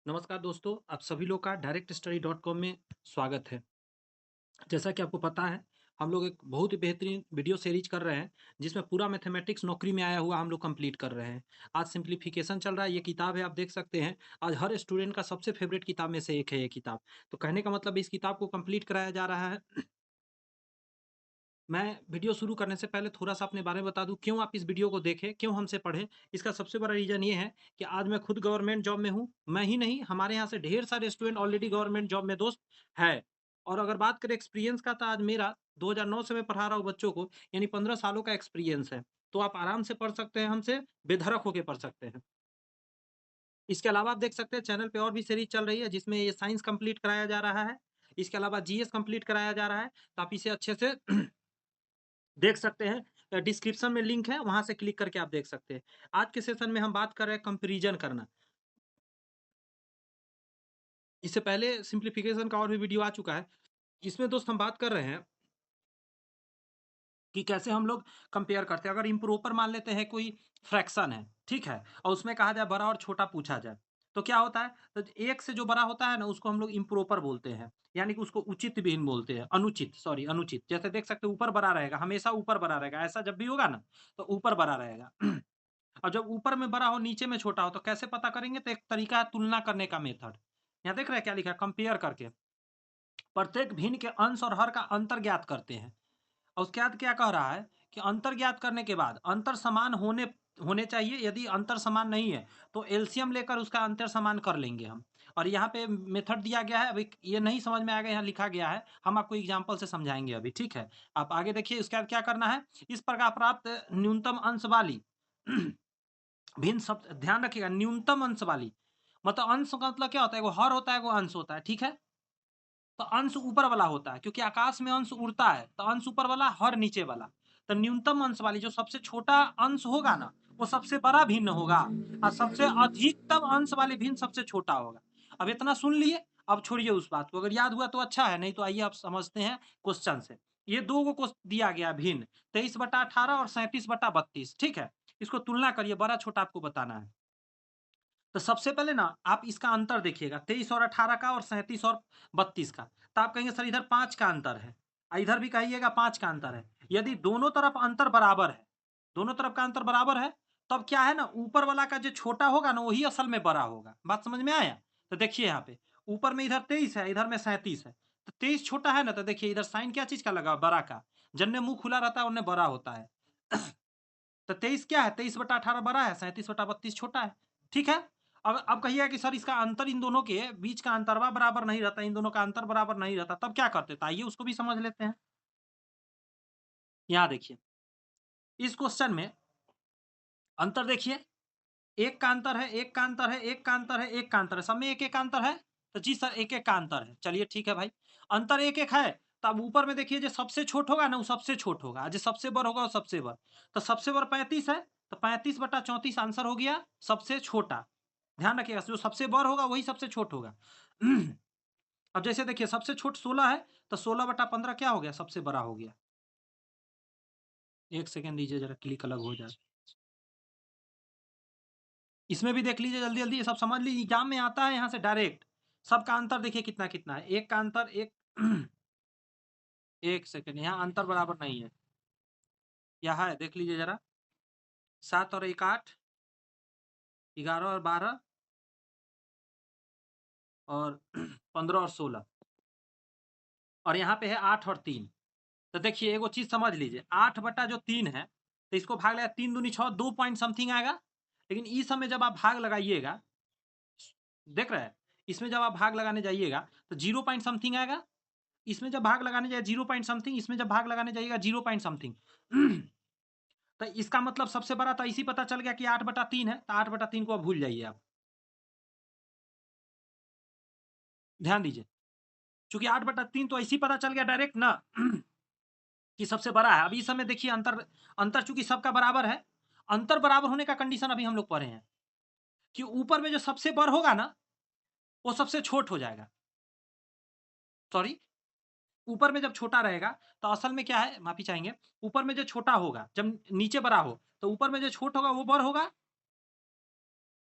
नमस्कार दोस्तों, आप सभी लोग का directstudy.com में स्वागत है। जैसा कि आपको पता है, हम लोग एक बहुत ही बेहतरीन वीडियो सीरीज कर रहे हैं, जिसमें पूरा मैथमेटिक्स नौकरी में आया हुआ हम लोग कंप्लीट कर रहे हैं। आज सिंप्लीफिकेशन चल रहा है, ये किताब है, आप देख सकते हैं। आज हर स्टूडेंट का सबसे फेवरेट किताब में से एक है ये किताब। तो कहने का मतलब इस किताब को कंप्लीट कराया जा रहा है। मैं वीडियो शुरू करने से पहले थोड़ा-सा अपने बारे में बता दूँ, क्यों आप इस वीडियो को देखें, क्यों हमसे पढ़ें? इसका सबसे बड़ा रीज़न ये है कि आज मैं खुद गवर्नमेंट जॉब में हूँ। मैं ही नहीं, हमारे यहाँ से ढेर सारे स्टूडेंट ऑलरेडी गवर्नमेंट जॉब में दोस्त है। और अगर बात करें एक्सपीरियंस का, तो आज मेरा 2009 से मैं पढ़ा रहा हूँ बच्चों को, यानी 15 सालों का एक्सपीरियंस है। तो आप आराम से पढ़ सकते हैं हमसे, बेधड़क होके पढ़ सकते हैं। इसके अलावा आप देख सकते हैं चैनल पे और भी सीरीज़ चल रही है, जिसमें ये साइंस कंप्लीट कराया जा रहा है। इसके अलावा जीएस कंप्लीट कराया जा रहा है, तो आप इसे अच्छे से देख सकते हैं। डिस्क्रिप्शन में लिंक है, वहाँ से क्लिक करके आप देख सकते हैं। आज के सेशन में हम बात कर रहे हैं कंपैरिज़न करना। इससे पहले सिम्प्लिफिकेशन का और भी वीडियो आ चुका है। इसमें दोस्त हम बात कर रहे हैं कि कैसे हम लोग कंपेयर करते हैं। अगर इम्प्रॉपर मान लेते हैं कोई फ्रैक्शन है, ठीक है? और उसमें कहा जाए बड़ा और छोटा पूछा जाए, तो क्या होता है? तो 1 से जो बड़ा होता है ना, उसको हम लोग इम्प्रॉपर बोलते हैं। यानी कि उसको उचित भिन्न बोलते हैं, अनुचित सॉरी अनुचित। जैसे देख सकते हैं ऊपर बड़ा रहेगा, हमेशा ऊपर बड़ा रहेगा। ऐसा जब भी होगा ना, तो ऊपर बड़ा रहेगा। और जब ऊपर में बड़ा हो, नीचे में छोटा हो, तो कैसे पता करेंगे? तो एक तरीका है तुलना करने का मेथड। यहाँ देख रहे हैं क्या लिखा है? कंपेयर करके। प्रत्येक भिन्न के अंश और हर का अंतर ज्ञात करते हैं। और उसके बाद क्या कह रहा है कि अंतर ज्ञात करने के बाद अंतर समान होने होने चाहिए। यदि अंतर समान नहीं है, तो एलसीएम लेकर उसका अंतर समान कर लेंगे हम। और यहाँ पे मेथड दिया गया है, अभी ये नहीं समझ में आएगा, यहाँ लिखा गया है, हम आपको एग्जांपल से समझाएँगे अभी, ठीक है? आप आगे देखिए, उसके बाद क्या करना है? इस प्रकार प्राप्त न्यूनतम अंश वाली भिन्न शब्द ध्यान रखिएगा, न्यूनतम अंश वाली, मतलब अंश का मतलब क्या होता है? एगो हर होता है, एगो अंश होता है, ठीक है? तो अंश ऊपर वाला होता है, क्योंकि आकाश में अंश उड़ता है, तो अंश ऊपर वाला, हर नीचे वाला। तो न्यूनतम अंश वाली जो सबसे छोटा अंश होगा ना, वो सबसे बड़ा भिन्न होगा, और सबसे अधिकतम अंश वाली भिन्न सबसे छोटा होगा। अब इतना सुन लिए, अब छोड़िए उस बात को। अगर याद हुआ तो अच्छा है, नहीं तो आइए आप समझते हैं क्वेश्चन से। ये 2 गो क्वेश्चन दिया गया भिन्न, 23/18 और 37/32, ठीक है? इसको तुलना करिए, बड़ा-छोटा आपको बताना है। तो सबसे पहले ना आप इसका अंतर देखिएगा, 23 और 18 का, और 37 और 32 का। तो आप कहेंगे सर इधर 5 का अंतर है, इधर भी कहिएगा 5 का अंतर है। यदि दोनों तरफ अंतर बराबर है, दोनों तरफ का अंतर बराबर है, तब क्या है ना, ऊपर वाला का जो छोटा होगा ना, वही असल में बड़ा होगा। बात समझ में आया? तो देखिए यहाँ पे, ऊपर में इधर 23 है, इधर में 37 है। तो 23 छोटा है ना, तो देखिए इधर साइन क्या चीज़ का लगा? बड़ा का। जन्ने मुँह खुला रहता है, उन्ने बड़ा होता है। तो 23 क्या है? 23/18 बड़ा है, 37/32 छोटा है। ठीक है? अब कहिएगा कि सर इसका अंतर, इन दोनों के बीच का अंतरवा बराबर नहीं रहता, इन दोनों का अंतर बराबर नहीं रहता, तब क्या करते? तो आइए उसको भी समझ लेते हैं। यहाँ देखिए, इस क्वेश्चन में अंतर देखिए, 1 का अंतर है, 1 का अंतर है, 1 का अंतर है, 1 का अंतर है। सब में 1-1 का अंतर है? तो जी सर 1-1 का अंतर है। चलिए ठीक है भाई। अंतर 1-1 है, तो अब ऊपर में देखिए, जो सबसे छोट होगा ना, वो सबसे छोट होगा, जो सबसे बड़ होगा वो सबसे बड़। तो सबसे बड़ 35 है, तो 35/34 आंसर हो गया सबसे छोटा। ध्यान रखिएगा, जो सबसे बड़ होगा वही सबसे छोट होगा। अब जैसे देखिए, सबसे छोट 16 है, तो 16/15 क्या हो गया? सबसे बड़ा हो गया। 1 सेकंड दीजिए, ज़रा क्लिक अलग हो जाए। इसमें भी देख लीजिए जल्दी-जल्दी, ये सब समझ लीजिए, एग्ज़ाम में आता है यहाँ से डायरेक्ट। सबका अंतर देखिए कितना-कितना है। 1 का अंतर 1 1 सेकंड, यहाँ अंतर बराबर नहीं है। यहाँ है, देख लीजिए ज़रा। 7 और 1 8, 11 और 12, और 15 और 16, और यहाँ पे है 8 और 3। तो देखिए एगो चीज़ समझ लीजिए, 8 बटा जो 3 है, तो इसको भाग लगा, 3 दूनी 6, 2 पॉइंट समथिंग आएगा। लेकिन इस समय जब आप भाग लगाइएगा, देख रहे हैं? इसमें जब आप भाग लगाने जाइएगा, तो 0 पॉइंट समथिंग आएगा। इसमें जब भाग लगाने जाइए 0 पॉइंट समथिंग, इसमें जब भाग लगाने जाइएगा 0 पॉइंट समथिंग। तो इसका मतलब सबसे बड़ा तो इसी पता चल गया कि 8/3 है, तो 8/3 को अब भूल जाइए आप। ध्यान दीजिए, चूँकि 8/3 तो ऐसे ही पता चल गया डायरेक्ट ना, कि सबसे बड़ा है। अब इस समय देखिए, अंतर अंतर चूँकि सबका बराबर है, अंतर बराबर होने का कंडीशन अभी हम लोग पढ़े हैं, कि ऊपर में जो सबसे बड़ होगा ना, वो सबसे छोट हो जाएगा। सॉरी, ऊपर में जब छोटा रहेगा, तो असल में क्या है, माफ़ी चाहेंगे, ऊपर में जो छोटा होगा, जब नीचे बड़ा हो, तो ऊपर में जो छोट होगा वो बड़ होगा,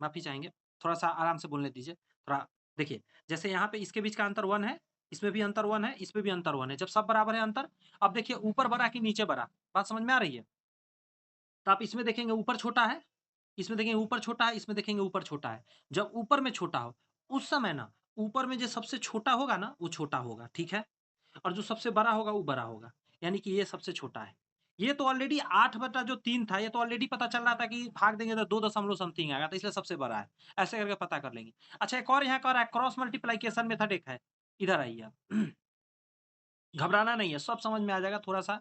माफ़ी चाहेंगे। थोड़ा-सा आराम से बोलने दीजिए। थोड़ा देखिए, जैसे यहाँ पे इसके बीच का अंतर 1 है, इसमें भी अंतर 1 है, इसमें भी अंतर 1 है। जब सब बराबर है अंतर, अब देखिए ऊपर बड़ा कि नीचे बड़ा? बात समझ में आ रही है? तो आप इसमें देखेंगे ऊपर छोटा है, इसमें देखेंगे ऊपर छोटा है, इसमें देखेंगे ऊपर छोटा है। जब ऊपर में छोटा हो, उस समय ना ऊपर में जो सबसे छोटा होगा ना, वो छोटा होगा, ठीक है? और जो सबसे बड़ा होगा, वो बड़ा होगा। यानी कि ये सबसे छोटा है। ये तो ऑलरेडी 8/3 था, ये तो ऑलरेडी पता चल रहा था कि भाग देंगे तो 2 दशमलव समथिंग आएगा, तो इसलिए सबसे बड़ा है। ऐसे करके पता कर लेंगे। अच्छा एक और यहाँ कह रहा है क्रॉस मल्टीप्लिकेशन मेथड एक है। इधर आइए आप। घबराना नहीं है, सब समझ में आ जाएगा थोड़ा-सा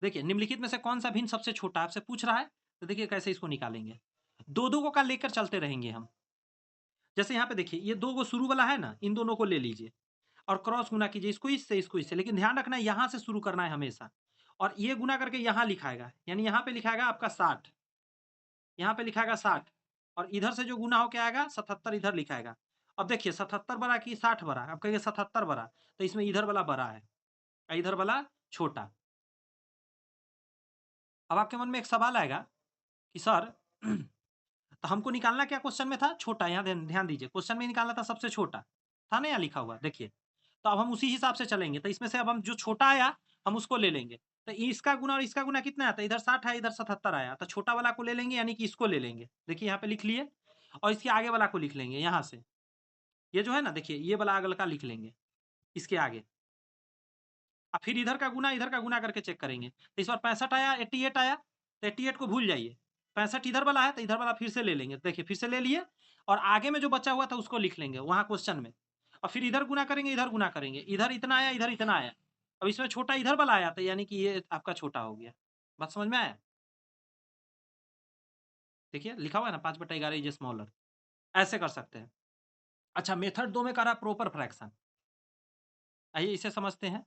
देखिए, निम्नलिखित में से कौन-सा भिन्न सबसे छोटा है? आपसे पूछ रहा है, तो देखिए कैसे इसको निकालेंगे। 2-2 को का लेकर चलते रहेंगे हम। जैसे यहाँ पे देखिए, ये 2 गो शुरू वाला है ना, इन दोनों को ले लीजिए और क्रॉस गुना कीजिए, इसको इससे। लेकिन ध्यान रखना है यहाँ से शुरू करना है हमेशा और ये गुना करके यहाँ लिखाएगा, यानी यहाँ पे लिखाएगा आपका 60, यहाँ पे लिखाएगा 60 और इधर से जो गुना होके आएगा 77 इधर लिखाएगा। अब देखिए 77 बड़ा कि 60 बड़ा? अब कहेंगे 77 बड़ा, तो इसमें इधर वाला बड़ा है और इधर वाला छोटा। अब आपके मन में एक सवाल आएगा कि सर तो हमको निकालना क्या क्वेश्चन में था? छोटा, यहाँ ध्यान ध्यान दीजिए, क्वेश्चन में निकालना था सबसे छोटा, था ना यहाँ लिखा हुआ? देखिए, तो अब हम उसी हिसाब से चलेंगे, तो इसमें से अब हम जो छोटा आया, हम उसको ले लेंगे। तो इसका गुना और इसका गुना कितना आता है? इधर 60 है, इधर 77 आया, तो छोटा वाला को ले लेंगे, यानी कि इसको ले लेंगे। देखिए यहाँ पे लिख लिए और इसके आगे वाला को लिख लेंगे यहाँ से। ये जो है ना देखिए, ये वाला अगल का लिख लेंगे, इसके आगे। फिर इधर का गुना करके चेक करेंगे। तो इस बार 65 आया, 88 आया, तो 88 को भूल जाइए। 65 इधर वाला है, तो इधर वाला फिर से ले लेंगे। देखिए फिर से ले लिए और आगे में जो बचा हुआ था उसको लिख लेंगे वहाँ क्वेश्चन में। और फिर इधर गुना करेंगे, इधर गुना करेंगे। इधर इतना आया, इधर इतना आया। अब इसमें छोटा इधर वाला आया, तो यानी कि ये आपका छोटा हो गया। बात समझ में आया? देखिए लिखा हुआ है ना 5/11 इज स्मॉलर। ऐसे कर सकते हैं। अच्छा मेथड 2 में करा प्रॉपर फ्रैक्शन। आइए इसे समझते हैं।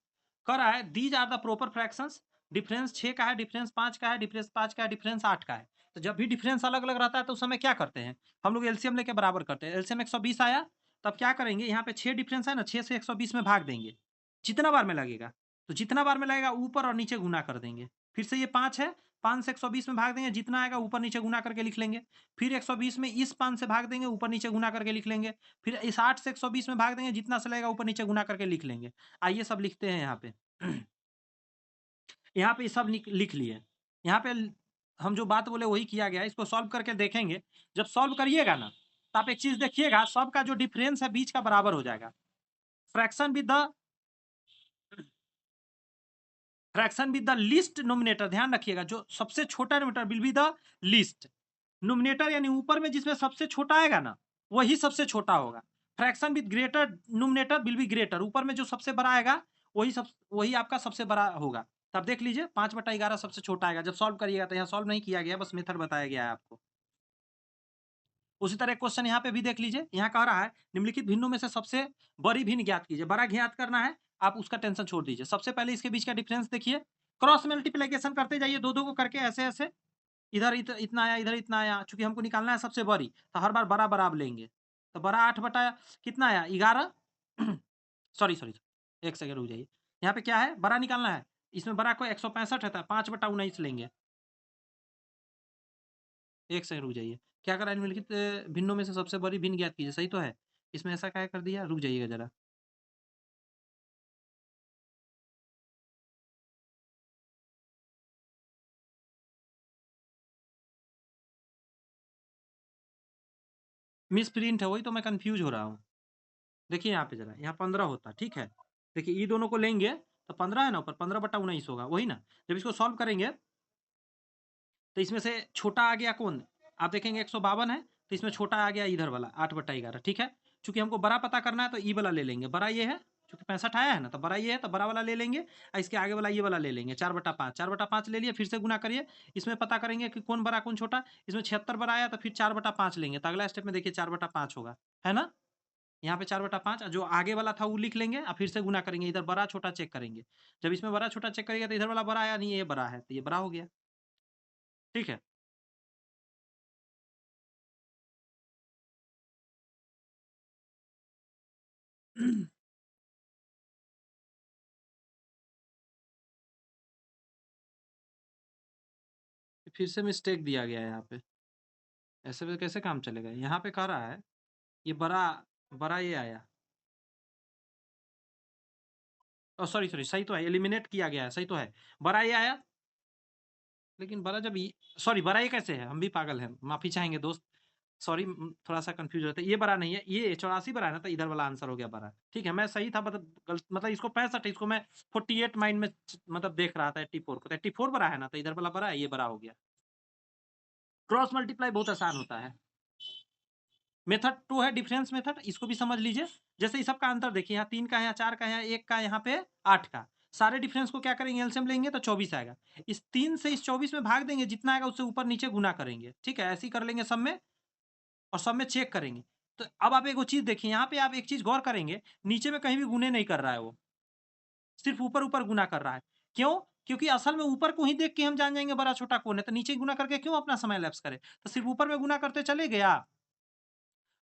कह रहा है these are the proper fractions difference 6 का है, डिफरेंस 5 का है, डिफरेंस 5 का है, डिफरेंस 8 का है। तो जब भी डिफरेंस अलग-अलग रहता है तो उस समय क्या करते हैं? हम लोग एलसीएम लेके बराबर करते हैं। एलसीएम 120 आया, तब क्या करेंगे यहाँ पे 6 डिफरेंस है ना 6 से 120 में भाग देंगे। जितना बार में लगेगा, तो जितना बार में लगेगा ऊपर और नीचे गुना कर देंगे। फिर से ये 5 है, 5 से 120 में भाग देंगे, जितना आएगा ऊपर-नीचे गुना करके लिख लेंगे। फिर 120 में इस 5 से भाग देंगे, ऊपर-नीचे गुना करके लिख लेंगे। फिर इस 8 से 120 में भाग देंगे, जितना से लगेगा ऊपर-नीचे गुना करके लिख लेंगे। आइए सब लिखते हैं यहाँ पे। यहाँ पे सब लिख लिए। यहाँ पे हम जो बात बोले वही किया गया है। इसको सॉल्व करके देखेंगे। जब सॉल्व करिएगा ना, तो आप एक चीज़ देखिएगा, सबका जो डिफरेंस है बीच का बराबर हो जाएगा। Fraction with the least nominator, ध्यान रखिएगा, जो सबसे छोटा nominator will be the least. Nominator यानी ऊपर में जिसमें सबसे छोटा आएगा ना, वही सबसे छोटा होगा। Fraction with greater nominator will be greater, ऊपर में जो सबसे बड़ा आएगा, वही आपका सबसे बड़ा होगा। तब देख लीजिए 5/11 सबसे छोटा आएगा। जब सॉल्व करिएगा तो यहाँ सॉल्व नहीं किया गया, बस मेथड बताया गया है आपको। उसी तरह क्वेश्चन यहाँ पे भी देख लीजिए। यहाँ कह रहा है निम्नलिखित भिन्नों में से सबसे बड़ी भिन्न ज्ञात कीजिए। बड़ा ज्ञात करना है, आप उसका टेंशन छोड़ दीजिए। सबसे पहले इसके बीच का डिफरेंस देखिए, क्रॉस मल्टीप्लिकेशन करते जाइए 2-2 को करके ऐसे-ऐसे। इधर इतना आया, इधर इतना आया। चूँकि हमको निकालना है सबसे बड़ी, तो हर बार बड़ा-बड़ा आप लेंगे। तो बड़ा 8 बटा कितना आया 11 सॉरी, 1 सेकंड रुक जाइए। यहाँ पे क्या है? बड़ा निकालना है। इसमें बड़ा को 165 है, तो 5/19 लेंगे। 1 सेकंड रुक जाइए। क्या करा है निम्नलिखित भिन्नों में से सबसे बड़ी भिन्न ज्ञात कीजिए, सही तो है? इसमें ऐसा क्या कर दिया? रुक जाइएगा ज़रा। मिसप्रिंट है, वही तो मैं कन्फ्यूज़ हो रहा हूँ। देखिए यहाँ पे ज़रा, यहाँ 15 होता, ठीक है? देखिए ये दोनों को लेंगे, तो 15 है ना ऊपर, 15/19 होगा, वही ना? जब इसको सॉल्व करेंगे तो इसमें से छोटा आ गया कौन? आप देखेंगे 152 है, तो इसमें छोटा आ गया इधर वाला 8/11, ठीक है? चूँकि हमको बड़ा पता करना है तो ई वाला ले लेंगे। बड़ा ये है, चूँकि 65 आया है ना, तो बड़ा ये है, तो बड़ा वाला ले लेंगे और इसके आगे वाला ये वाला ले लेंगे 4/5। 4/5 ले लिए, फिर से गुना करिए। इसमें पता करेंगे कि कौन बड़ा, कौन छोटा। इसमें 76 बड़ा आया, तो फिर 4/5 लेंगे, तो अगला स्टेप में देखिए 4/5 होगा, है ना? यहाँ पे 4/5 जो आगे वाला था वो लिख लेंगे और फिर से गुना करेंगे। इधर बड़ा छोटा चेक करेंगे। जब इसमें बड़ा छोटा चेक करिएगा तो इधर वाला बड़ा आया, नहीं ये बड़ा है, तो ये बड़ा हो गया, ठीक है? फिर से मिस्टेक दिया गया है यहाँ पे। ऐसे में कैसे काम चलेगा? यहाँ पे कह रहा है, ये बड़ा बड़ा ये आया। सॉरी, सही तो है, एलिमिनेट किया गया है, सही तो है। बड़ा ये आया, लेकिन बड़ा जब ये सॉरी बड़ा ये कैसे है? हम भी पागल हैं, माफ़ी चाहेंगे दोस्त। सॉरी थोड़ा-सा कन्फ्यूज़ रहते हैं। ये बड़ा नहीं है, ये 84 बड़ा है ना, तो इधर वाला आंसर हो गया बड़ा। ठीक है, मैं सही था मतलब मतलब इसको 65 इसको मैं 48 माइंड में मतलब देख रहा था 84 को, तो 84 बड़ा है ना, तो इधर वाला बड़ा है, ये बड़ा हो गया। क्रॉस मल्टीप्लाई बहुत आसान होता है। मेथड 2 है डिफरेंस मेथड, इसको भी समझ लीजिए। जैसे इस सब का अंतर देखिए, यहाँ 3 का है, यहाँ 4 का है, 1 का यहाँ पे 8 का। सारे डिफरेंस को क्या करेंगे एलसीएम लेंगे तो 24 आएगा। इस 3 से इस 24 में भाग देंगे, जितना आएगा उससे ऊपर-नीचे गुना करेंगे। ठीक है? ऐसे ही कर लेंगे सब में और सब में चेक करेंगे। तो अब आप एगो चीज़ देखिए, यहाँ पे आप एक चीज़ गौर करेंगे, नीचे में कहीं भी गुणे नहीं कर रहा है वो, सिर्फ़ ऊपर-ऊपर गुना कर रहा है। क्यों? क्योंकि असल में ऊपर को ही देख के हम जान जाएँगे बड़ा-छोटा कौन है, तो नीचे गुना करके क्यों अपना समय लैप्स करें? तो सिर्फ़ ऊपर में गुना करते चले गया।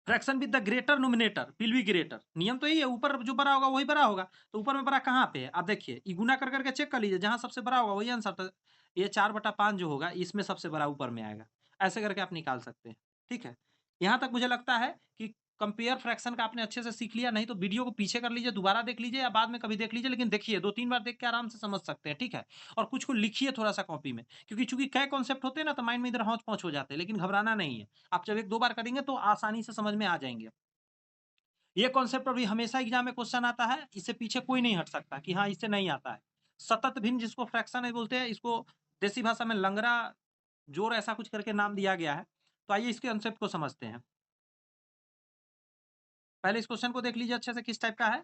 Fraction with the greater numerator will be greater. नियम तो यही है, ऊपर जो बड़ा होगा वही बड़ा होगा। तो ऊपर में बड़ा कहाँ पे है? आप देखिए, ये गुना कर के चेक कर लीजिए, जहाँ सबसे बड़ा होगा वही आंसर था। ये 4/5 जो होगा, इसमें सबसे बड़ा ऊपर में आएगा। ऐसे करके आप निकाल सकते हैं। ठीक है? यहाँ तक मुझे लगता है कि कंपेयर फ्रैक्शन का आपने अच्छे से सीख लिया, नहीं तो वीडियो को पीछे कर लीजिए, दोबारा देख लीजिए या बाद में कभी देख लीजिए, लेकिन देखिए 2-3 बार देख के आराम से समझ सकते हैं। ठीक है? और कुछ को लिखिए थोड़ा-सा कॉपी में, क्योंकि चूँकि कई कॉन्सेप्ट होते हैं ना, तो माइंड में इधर हौच-पौच हो जाते हैं, लेकिन घबराना नहीं है। आप जब 1-2 बार करेंगे तो आसानी से समझ में आ जाएँगे। ये कॉन्सेप्ट अभी हमेशा एग्जाम में क्वेश्चन आता है, इससे पीछे कोई नहीं हट सकता कि हाँ, इससे नहीं आता है। सतत भिन्न जिसको फ्रैक्शन है बोलते हैं, इसको देसी भाषा में लंगरा जोड़ ऐसा कुछ करके नाम दिया गया है। तो आइए इसके कॉन्सेप्ट को समझते हैं। पहले इस क्वेश्चन को देख लीजिए अच्छे से किस टाइप का है।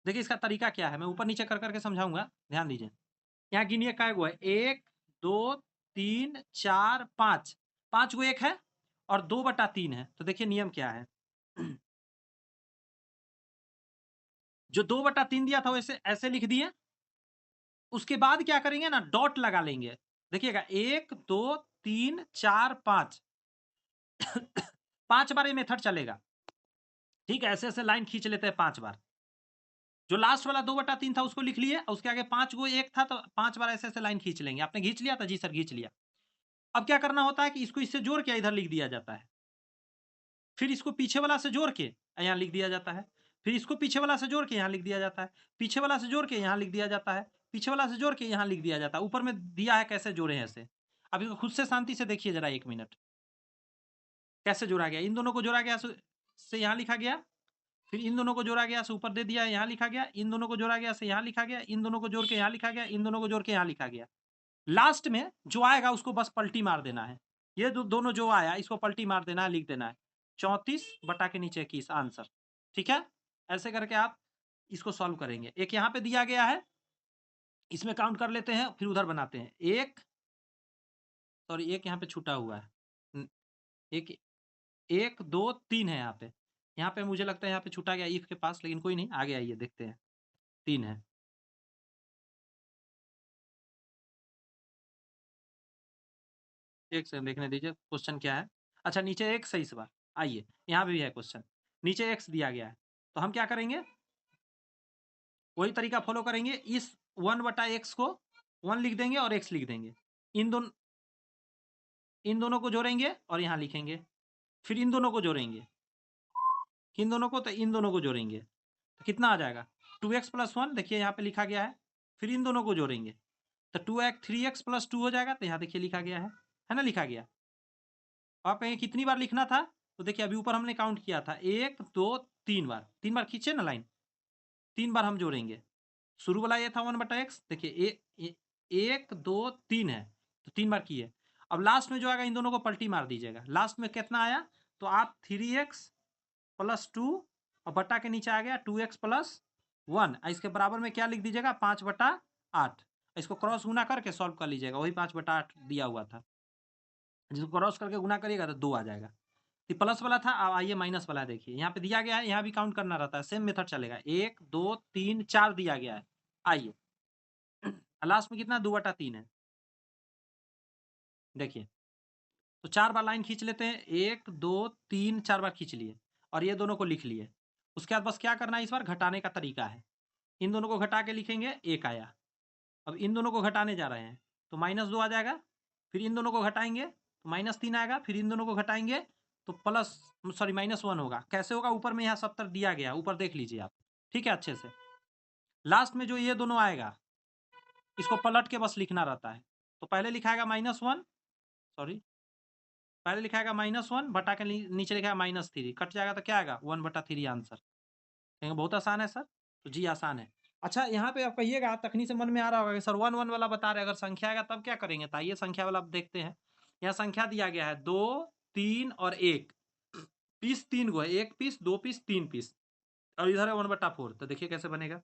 देखिए इसका तरीका क्या है, मैं ऊपर-नीचे कर के समझाऊँगा, ध्यान दीजिए। यहाँ गिनिए काय गो है, 1, 2, 3, 4, 5। 5 गो 1 है और 2/3 है। तो देखिए नियम क्या है। जो 2/3 दिया था वैसे ऐसे लिख दिए। उसके बाद क्या करेंगे ना, डॉट लगा लेंगे। देखिएगा 1, 2, 3, 4, 5 5 बार ये मेथड चलेगा। ठीक है? ऐसे-ऐसे लाइन खींच लेते हैं 5 बार। जो लास्ट वाला 2/3 था उसको लिख लिए और उसके आगे 5 गो 1 था तो 5 बार ऐसे-ऐसे लाइन खींच लेंगे। आपने खींच लिया था? जी सर खींच लिया। अब क्या करना होता है कि इसको इससे जोड़ के इधर लिख दिया जाता है। फिर इसको पीछे वाला से जोड़ के यहाँ लिख दिया जाता है। फिर इसको पीछे वाला से जोड़ के यहाँ लिख दिया जाता है। पीछे वाला से जोड़ के यहाँ लिख दिया जाता है। पीछे वाला से जोड़ के यहाँ लिख दिया जाता है। ऊपर में दिया है कैसे जोड़े हैं ऐसे। अब इसको खुद से शांति से देखिए ज़रा 1 मिनट। कैसे जोड़ा गया? इन दोनों को जोड़ा गया से यहाँ लिखा गया। फिर इन दोनों को जोड़ा गया से ऊपर दे दिया यहाँ लिखा गया। इन दोनों को जोड़ा गया से यहाँ लिखा गया। इन दोनों को जोड़ के यहाँ लिखा गया। इन दोनों को जोड़ के यहाँ लिखा गया। लास्ट में जो आएगा उसको बस पलटी मार देना है। ये जो दोनों जो आया इसको पलटी मार देना है, लिख देना है। 34 बटा के नीचे 21 आंसर। ठीक है? ऐसे करके आप इसको सॉल्व करेंगे। एक यहाँ पे दिया गया है, इसमें काउंट कर लेते हैं, फिर उधर बनाते हैं। 1 सॉरी 1 यहाँ पे छूटा हुआ है। एक 1, 2, 3 है यहाँ पे। यहाँ पे मुझे लगता है यहाँ पे छूटा गया इफ के पास, लेकिन कोई नहीं, आगे आइए देखते हैं। 3 है। 1 सेकंड देखने दीजिए क्वेश्चन क्या है। अच्छा नीचे एक सही सवाल, आइए यहाँ पे भी है क्वेश्चन। नीचे x दिया गया है, तो हम क्या करेंगे? वही तरीका फ़ॉलो करेंगे। इस 1/x को 1 लिख देंगे और x लिख देंगे। इन दोनों इन दोनों को जोड़ेंगे और यहाँ लिखेंगे। फिर इन दोनों को जोड़ेंगे। किन दोनों को? तो इन दोनों को जोड़ेंगे। तो कितना आ जाएगा? 2x + 1 देखिए यहाँ पे लिखा गया है। फिर इन दोनों को जोड़ेंगे। तो 3x + 2 हो जाएगा, तो यहाँ देखिए लिखा गया है। है ना लिखा गया? आप कहेंगे कितनी बार लिखना था? तो देखिए अभी ऊपर हमने काउंट किया था 1, 2, 3 बार। 3 बार खींचे ना लाइन? 3 बार हम जोड़ेंगे। शुरू वाला ये था 1/x देखिए 1, 2, 3 है, तो 3 बार किए। अब लास्ट में जो आएगा इन दोनों को पलटी मार दीजिएगा। लास्ट में कितना आया? तो आप 3x + 2 और बटा के नीचे आ गया 2x + 1 इसके बराबर में क्या लिख दीजिएगा? 5/8। इसको क्रॉस गुना करके सॉल्व कर लीजिएगा, वही 5/8 दिया हुआ था। जिसको क्रॉस करके गुना करिएगा तो 2 आ जाएगा। ये प्लस वाला था, अब आइए माइनस वाला देखिए। यहाँ पे दिया गया है, यहाँ भी काउंट करना रहता है, सेम मेथड चलेगा। 1, 2, 3, 4 दिया गया है। आइए लास्ट में कितना? 2/3 है। देखिए, तो 4 बार लाइन खींच लेते हैं। 1, 2, 3, 4 बार खींच लिए और ये दोनों को लिख लिए। उसके बाद बस क्या करना है, इस बार घटाने का तरीका है। इन दोनों को घटा के लिखेंगे, 1 आया। अब इन दोनों को घटाने जा रहे हैं तो -2 आ जाएगा, फिर इन दोनों को घटाएंगे तो -3 आएगा, फिर इन दोनों को घटाएंगे तो प्लस सॉरी -1 होगा। कैसे होगा? ऊपर में यहाँ 70 दिया गया, ऊपर देख लीजिए आप, ठीक है अच्छे से। लास्ट में जो ये दोनों आएगा इसको पलट के बस लिखना रहता है। तो पहले लिखाएगा -1 सॉरी पहले लिखाएगा -1 बटा के नीचे लिखाएगा -3 कट जाएगा तो क्या आएगा 1/3 आंसर। कहेंगे बहुत आसान है सर, तो जी आसान है। अच्छा यहाँ पे आप कहिएगा तखनी से मन में आ रहा होगा कि सर 1 1 वाला बता रहे, अगर संख्या आएगा तब क्या करेंगे? तो आइए संख्या वाला अब देखते हैं। यहाँ संख्या दिया गया है 2 3 और 1 पीस 3 गो है, 1 पीस 2 पीस 3 पीस और इधर है 1/4। तो देखिए कैसे बनेगा।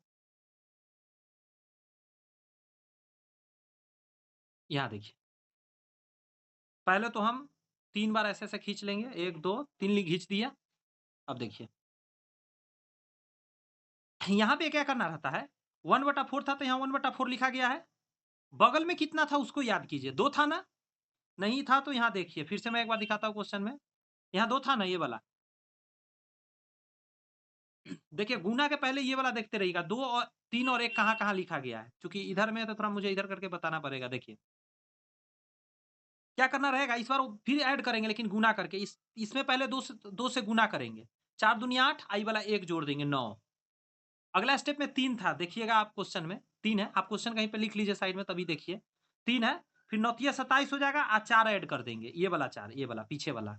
यहाँ देखिए पहले तो हम 3 बार ऐसे ऐसे खींच लेंगे, 1 2 3 खींच दिया। अब देखिए यहाँ पे क्या करना रहता है, 1/4 था तो यहाँ 1/4 लिखा गया है। बगल में कितना था उसको याद कीजिए, 2 था ना? नहीं था तो यहाँ देखिए, फिर से मैं एक बार दिखाता हूँ क्वेश्चन में। यहाँ 2 था ना ये वाला? देखिए गुना के पहले ये वाला देखते रहिएगा, 2 और 3 और 1 कहाँ-कहाँ लिखा गया है? चूँकि इधर में है तो थोड़ा मुझे इधर करके बताना पड़ेगा देखिए। क्या करना रहेगा इस बार फिर ऐड करेंगे लेकिन गुना करके इसमें पहले 2 से गुना करेंगे। 4 दूनी 8 आई वाला 1 जोड़ देंगे 9। अगला स्टेप में 3 था, देखिएगा आप क्वेश्चन में 3 है, आप क्वेश्चन कहीं पे लिख लीजिए साइड में तभी देखिए। 3 है, फिर 9 तिया 27 हो जाएगा 4 ऐड कर देंगे, ये वाला 4 ये वाला पीछे वाला।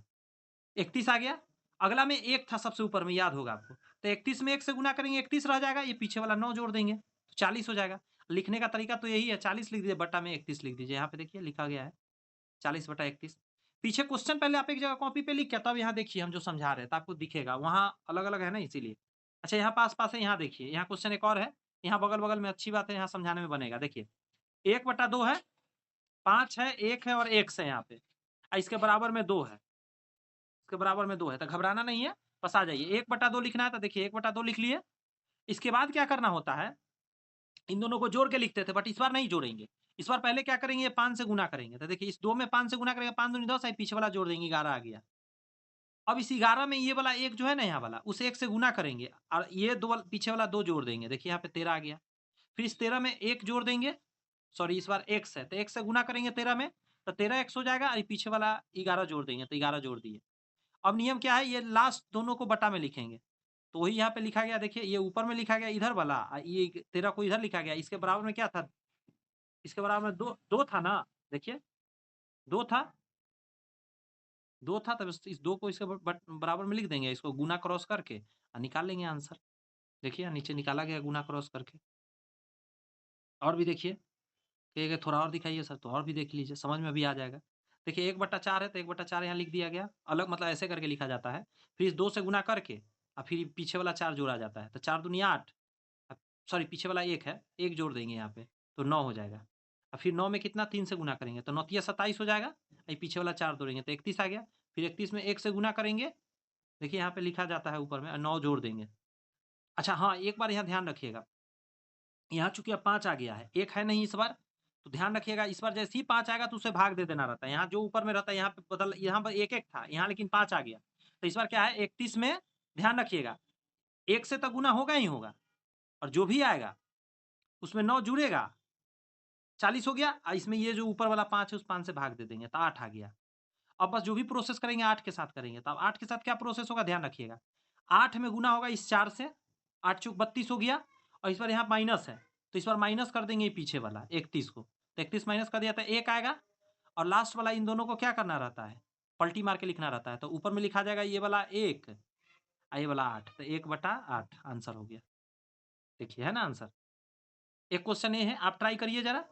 31 आ गया। अगला में 1 था सबसे ऊपर में याद होगा आपको। तो 31 में 1 से गुना करेंगे 31 रह जाएगा, ये पीछे वाला 9 जोड़ देंगे, तो 40 हो जाएगा। लिखने का तरीका तो यही है 40 लिख दीजिए बट्टा में 31 लिख दीजिए। यहाँ पे देखिए लिखा गया है 40/31। पीछे क्वेश्चन पहले आप एक जगह कॉपी पे लिख के तब यहाँ देखिए हम जो समझा रहे हैं तो आपको दिखेगा, वहाँ अलग-अलग है ना इसीलिए। अच्छा यहाँ पास-पास है यहाँ देखिए, यहाँ क्वेश्चन एक और है, यहाँ बगल-बगल में अच्छी बात है यहाँ समझाने में बनेगा देखिए। 1/2 है, 5 है, 1 है और 1 है यहाँ पे। इसके बराबर में 2 है। इसके बराबर में 2 है, तो घबराना नहीं है, बस आ जाइए। 1/2 लिखना है तो देखिए 1/2 लिख लिए। इसके बाद क्या करना होता है, इन दोनों को जोड़ के लिखते थे बट इस बार नहीं जोड़ेंगे। इस बार पहले क्या करेंगे 5 से गुना करेंगे। तो देखिए इस 2 में 5 से गुना करेंगे, 5 दूनी 10 है, पीछे वाला जोड़ देंगे 11 आ गया। अब इस 11 में ये वाला 1 जो है ना यहाँ वाला, उस 1 से गुना करेंगे और ये 2 वाला पीछे वाला 2 जोड़ देंगे। देखिए यहाँ पे 13 आ गया। फिर इस 13 में 1 जोड़ देंगे, सॉरी इस बार x है, तो x से गुना करेंगे 13 में, तो 13x हो जाएगा और पीछे वाला 11 जोड़ देंगे, तो 11 जोड़ दिए। अब नियम क्या है, ये लास्ट दोनों को बटा में लिखेंगे। तो वही यहाँ पे लिखा गया देखिए, ये ऊपर में लिखा गया इधर वाला ये 13 को इधर लिखा गया। इसके बराबर में क्या था? इसके बराबर में 2 था ना? देखिए 2 था, 2 था तब इस 2 को इसके बराबर में लिख देंगे, इसको गुना क्रॉस करके निकाल लेंगे आंसर। देखिए नीचे निकाला गया गुना क्रॉस करके। और भी देखिए, कहिएगा थोड़ा और दिखाइए सर, तो और भी देख लीजिए, समझ में भी आ जाएगा। देखिए 1/4 है तो 1/4 यहाँ लिख दिया गया, अलग मतलब ऐसे करके लिखा जाता है। फिर इस 2 से गुना करके और फिर पीछे वाला 4 जोड़ा जाता है, तो 4 दूनी 8 सॉरी पीछे वाला 1 है, 1 जोड़ देंगे यहाँ पे, तो 9 हो जाएगा। और फिर 9 में कितना 3 से गुना करेंगे, तो 9 तिया 27 हो जाएगा, ये पीछे वाला 4 जोड़ेंगे तो 31 आ गया। फिर 31 में 1 से गुना करेंगे, देखिए यहाँ पे लिखा जाता है ऊपर में 9 जोड़ देंगे। अच्छा हाँ, एक बार यहाँ ध्यान रखिएगा, यहाँ चूँकि अब 5 आ गया है, 1 है नहीं इस बार, तो ध्यान रखिएगा इस बार जैसे ही 5 आएगा तो उसे भाग दे देना रहता है। यहाँ जो ऊपर में रहता है यहाँ पे बदल, यहाँ पर 1-1 था, यहाँ लेकिन 5 आ गया। तो इस बार क्या है 31 में ध्यान रखिएगा, 1 से तो गुना होगा ही होगा और जो भी आएगा उसमें 9 जुड़ेगा, 40 हो गया इसमें ये जो ऊपर वाला 5 है उस 5 से भाग दे देंगे तो 8 आ गया। अब बस जो भी प्रोसेस करेंगे 8 के साथ करेंगे, तो अब 8 के साथ क्या प्रोसेस होगा ध्यान रखिएगा। 8 में गुना होगा इस 4 से, 8 चौक 32 हो गया और इस बार यहाँ माइनस है, तो इस बार माइनस कर देंगे पीछे वाला 31 को, तो 31 माइनस कर दिया तो 1 आएगा और लास्ट वाला इन दोनों को क्या करना रहता है, पलटी मार के लिखना रहता है। तो ऊपर में लिखा जाएगा ये वाला 1 ये वाला 8, तो 1/8 आंसर हो गया। देखिए है ना आंसर। एक क्वेश्चन ये है, आप ट्राई करिए जरा,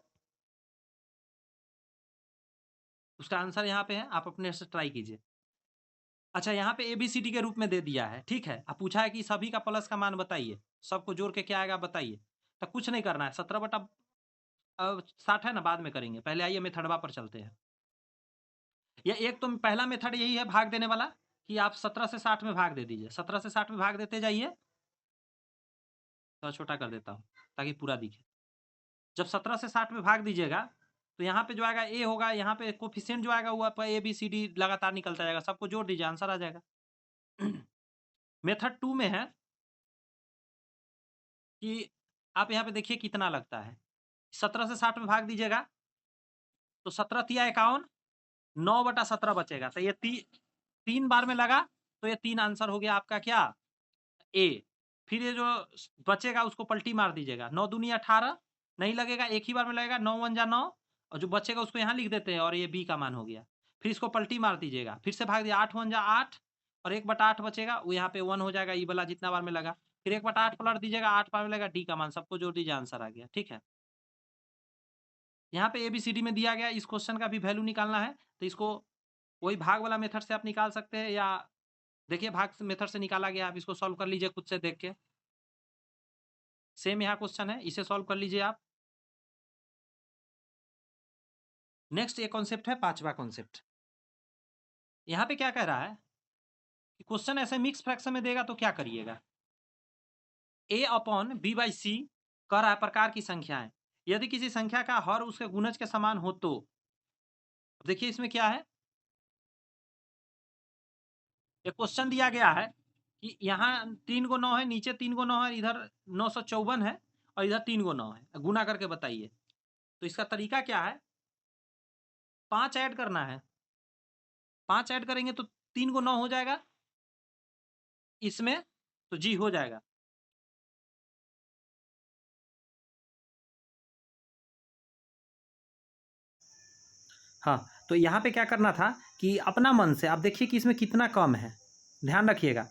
उसका आंसर यहाँ पे है, आप अपने से ट्राई कीजिए। अच्छा यहाँ पे एबीसीडी के रूप में दे दिया है, ठीक है। अब पूछा है कि सभी का प्लस का मान बताइए, सबको जोड़ के क्या आएगा बताइए। तो कुछ नहीं करना है, 17/60 है ना, बाद में करेंगे, पहले आइए मेथडवा पर चलते हैं। या एक तो पहला मेथड यही है भाग देने वाला, कि आप 17 से 60 में भाग दे दीजिए, 17 से 60 में भाग देते जाइए। थोड़ा छोटा कर देता हूँ ताकि पूरा दिखे। जब 17 से 60 में भाग दीजिएगा तो यहाँ पे जो आएगा ए होगा, यहाँ पे कोफिशिएंट जो आएगा वो आपका ए बी सी डी लगातार निकलता जाएगा, सबको जोड़ दीजिए आंसर आ जाएगा। मेथड 2 में है कि आप यहाँ पे देखिए कितना लगता है, 17 से 60 में भाग दीजिएगा तो 17 तिया 51, 9/17 बचेगा। तो ये 3 बार में लगा तो ये 3 आंसर हो गया आपका क्या ए। फिर ये जो बचेगा उसको पलटी मार दीजिएगा, 9 दूनी 18 नहीं लगेगा, एक ही बार में लगेगा, 9 1 जा 9 और जो बचेगा उसको यहाँ लिख देते हैं और ये बी का मान हो गया। फिर इसको पलटी मार दीजिएगा, फिर से भाग दिया, 8 1 जा 8 और 1/8 बचेगा, वो यहाँ पे 1 हो जाएगा, ई वाला जितना बार में लगा। फिर 1/8 पलट दीजिएगा, 8 बार में लगेगा, डी का मान सबको जोड़ दीजिए, आंसर आ गया। ठीक है, यहाँ पे एबीसीडी में दिया गया, इस क्वेश्चन का भी वैल्यू निकालना है तो इसको वही भाग वाला मेथड से आप निकाल सकते हैं, या देखिए भाग मेथड से निकाला गया, आप इसको सॉल्व कर लीजिए खुद से देख के। सेम यहाँ क्वेश्चन है, इसे सॉल्व कर लीजिए आप। नेक्स्ट ये कॉन्सेप्ट है 5वां कॉन्सेप्ट। यहाँ पे क्या कह रहा है कि क्वेश्चन ऐसे मिक्स फ्रैक्शन में देगा तो क्या करिएगा। a अपॉन बी बाई सी कह रहा है प्रकार की संख्याएं, यदि किसी संख्या का हर उसके गुणज के समान हो तो। देखिए इसमें क्या है, एक क्वेश्चन दिया गया है कि यहाँ 3 गो 9 है, नीचे 3 गो 9 है, इधर 954 है और इधर 3 गो 9 है, गुना करके बताइए। तो इसका तरीका क्या है, 5 ऐड करना है, 5 ऐड करेंगे तो 3 गो 9 हो जाएगा इसमें, तो जी हो जाएगा। हाँ, तो यहाँ पे क्या करना था कि अपना मन से आप देखिए कि इसमें कितना कम है, ध्यान रखिएगा।